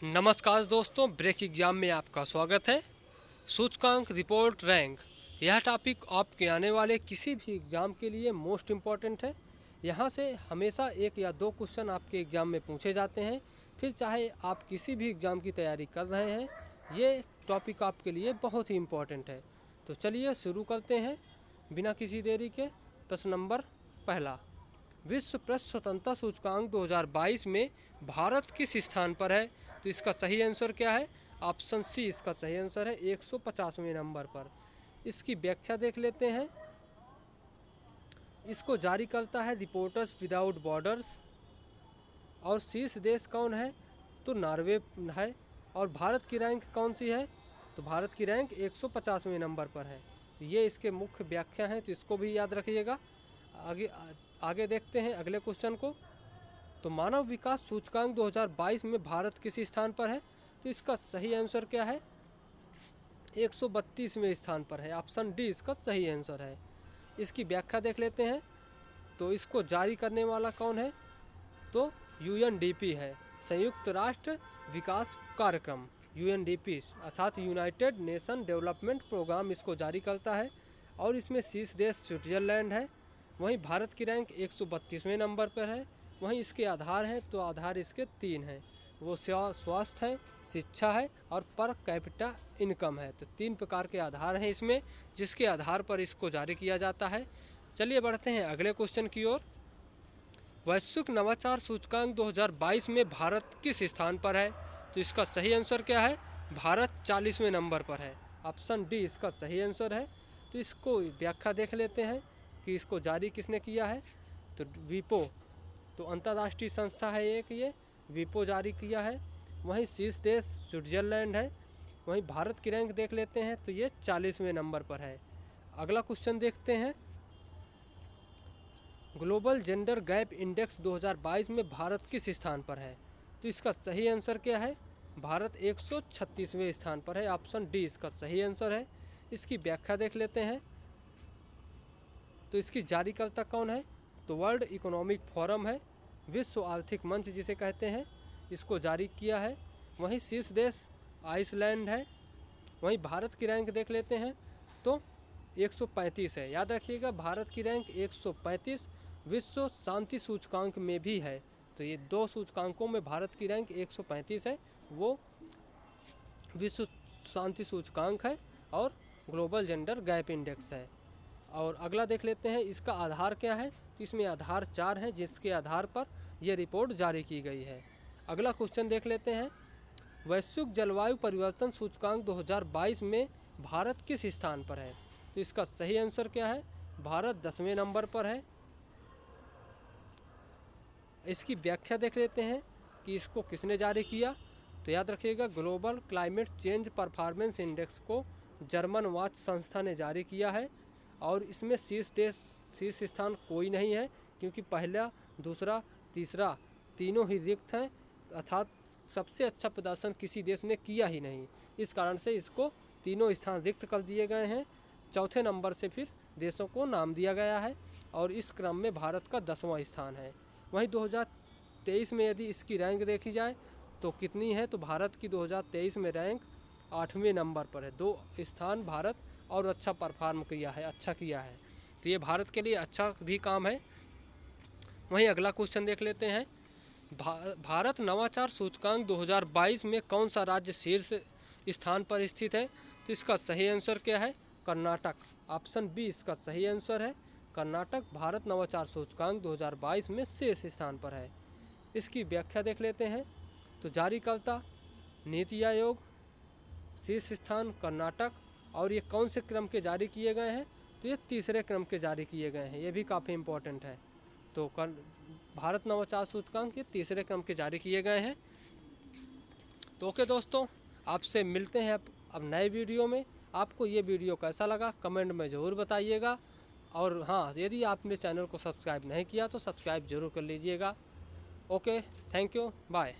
नमस्कार दोस्तों, break exam में आपका स्वागत है। सूचकांक रिपोर्ट रैंक, यह टॉपिक आपके आने वाले किसी भी एग्ज़ाम के लिए मोस्ट इम्पॉर्टेंट है। यहाँ से हमेशा एक या दो क्वेश्चन आपके एग्ज़ाम में पूछे जाते हैं। फिर चाहे आप किसी भी एग्ज़ाम की तैयारी कर रहे हैं, ये टॉपिक आपके लिए बहुत ही इम्पॉर्टेंट है। तो चलिए शुरू करते हैं बिना किसी देरी के। प्रश्न नंबर पहला, विश्व प्रेस स्वतंत्रता सूचकांक 2022 में भारत किस स्थान पर है? तो इसका सही आंसर क्या है? ऑप्शन सी इसका सही आंसर है, 150वें नंबर पर। इसकी व्याख्या देख लेते हैं। इसको जारी करता है रिपोर्टर्स विदाउट बॉर्डर्स। और शीर्ष देश कौन है? तो नॉर्वे है। और भारत की रैंक कौन सी है? तो भारत की रैंक 150वें नंबर पर है। तो ये इसके मुख्य व्याख्या हैं, तो इसको भी याद रखिएगा। आगे देखते हैं अगले क्वेश्चन को। तो मानव विकास सूचकांक 2022 में भारत किस स्थान पर है? तो इसका सही आंसर क्या है? 132वें स्थान पर है। ऑप्शन डी इसका सही आंसर है। इसकी व्याख्या देख लेते हैं। तो इसको जारी करने वाला कौन है? तो यूएनडीपी है, संयुक्त राष्ट्र विकास कार्यक्रम। यूएनडीपी अर्थात यूनाइटेड नेशन डेवलपमेंट प्रोग्राम इसको जारी करता है। और इसमें शीर्ष देश स्विट्जरलैंड है। वहीं भारत की रैंक 132वें नंबर पर है। वहीं इसके आधार हैं, तो आधार इसके 3 हैं। वो स्वास्थ्य है, शिक्षा है और पर कैपिटा इनकम है। तो 3 प्रकार के आधार हैं इसमें, जिसके आधार पर इसको जारी किया जाता है। चलिए बढ़ते हैं अगले क्वेश्चन की ओर। वैश्विक नवाचार सूचकांक 2022 में भारत किस स्थान पर है? तो इसका सही आंसर क्या है? भारत 40वें नंबर पर है। ऑप्शन डी इसका सही आंसर है। तो इसको व्याख्या देख लेते हैं कि इसको जारी किसने किया है। तो वीपो, तो अंतर्राष्ट्रीय संस्था है एक, ये वीपो जारी किया है। वहीं शीर्ष देश स्विट्जरलैंड है। वहीं भारत की रैंक देख लेते हैं, तो ये 40वें नंबर पर है। अगला क्वेश्चन देखते हैं। ग्लोबल जेंडर गैप इंडेक्स 2022 में भारत किस स्थान पर है? तो इसका सही आंसर क्या है? भारत 136वें स्थान पर है। ऑप्शन डी इसका सही आंसर है। इसकी व्याख्या देख लेते हैं। तो इसकी जारीकर्ता कौन है? तो वर्ल्ड इकोनॉमिक फोरम है, विश्व आर्थिक मंच जिसे कहते हैं, इसको जारी किया है। वहीं शीर्ष देश आइसलैंड है। वहीं भारत की रैंक देख लेते हैं, तो 135 है। याद रखिएगा, भारत की रैंक 135 विश्व शांति सूचकांक में भी है। तो ये 2 सूचकांकों में भारत की रैंक 135 है। वो विश्व शांति सूचकांक है और ग्लोबल जेंडर गैप इंडेक्स है। और अगला देख लेते हैं, इसका आधार क्या है। तो इसमें आधार 4 है, जिसके आधार पर यह रिपोर्ट जारी की गई है। अगला क्वेश्चन देख लेते हैं। वैश्विक जलवायु परिवर्तन सूचकांक 2022 में भारत किस स्थान पर है? तो इसका सही आंसर क्या है? भारत 10वें नंबर पर है। इसकी व्याख्या देख लेते हैं कि इसको किसने जारी किया। तो याद रखिएगा, global climate change performance index को जर्मन वाच संस्था ने जारी किया है। और इसमें शीर्ष स्थान कोई नहीं है, क्योंकि पहला, दूसरा, तीसरा तीनों ही रिक्त हैं, अर्थात सबसे अच्छा प्रदर्शन किसी देश ने किया ही नहीं। इस कारण से इसको तीनों स्थान रिक्त कर दिए गए हैं। चौथे नंबर से फिर देशों को नाम दिया गया है और इस क्रम में भारत का 10वां स्थान है। वहीं 2023 में यदि इसकी रैंक देखी जाए तो कितनी है? तो भारत की 2023 में रैंक 8वें नंबर पर है। 2 स्थान भारत और अच्छा परफॉर्म किया है, अच्छा किया है। तो ये भारत के लिए अच्छा भी काम है। वहीं अगला क्वेश्चन देख लेते हैं। भारत नवाचार सूचकांक 2022 में कौन सा राज्य शीर्ष स्थान पर स्थित है? तो इसका सही आंसर क्या है? कर्नाटक। ऑप्शन बी इसका सही आंसर है। कर्नाटक भारत नवाचार सूचकांक 2022 में शीर्ष स्थान पर है। इसकी व्याख्या देख लेते हैं। तो जारीकर्ता नीति आयोग, शीर्ष स्थान कर्नाटक, और ये कौन से क्रम के जारी किए गए हैं? तो ये तीसरे क्रम के जारी किए गए हैं। ये भी काफ़ी इम्पोर्टेंट है। तो भारत नवाचार सूचकांक ये तीसरे क्रम के जारी किए गए हैं। तो ओके दोस्तों, आपसे मिलते हैं अब नए वीडियो में। आपको ये वीडियो कैसा लगा कमेंट में ज़रूर बताइएगा। और हाँ, यदि आपने चैनल को सब्सक्राइब नहीं किया तो सब्सक्राइब ज़रूर कर लीजिएगा। Okay, thank you, bye.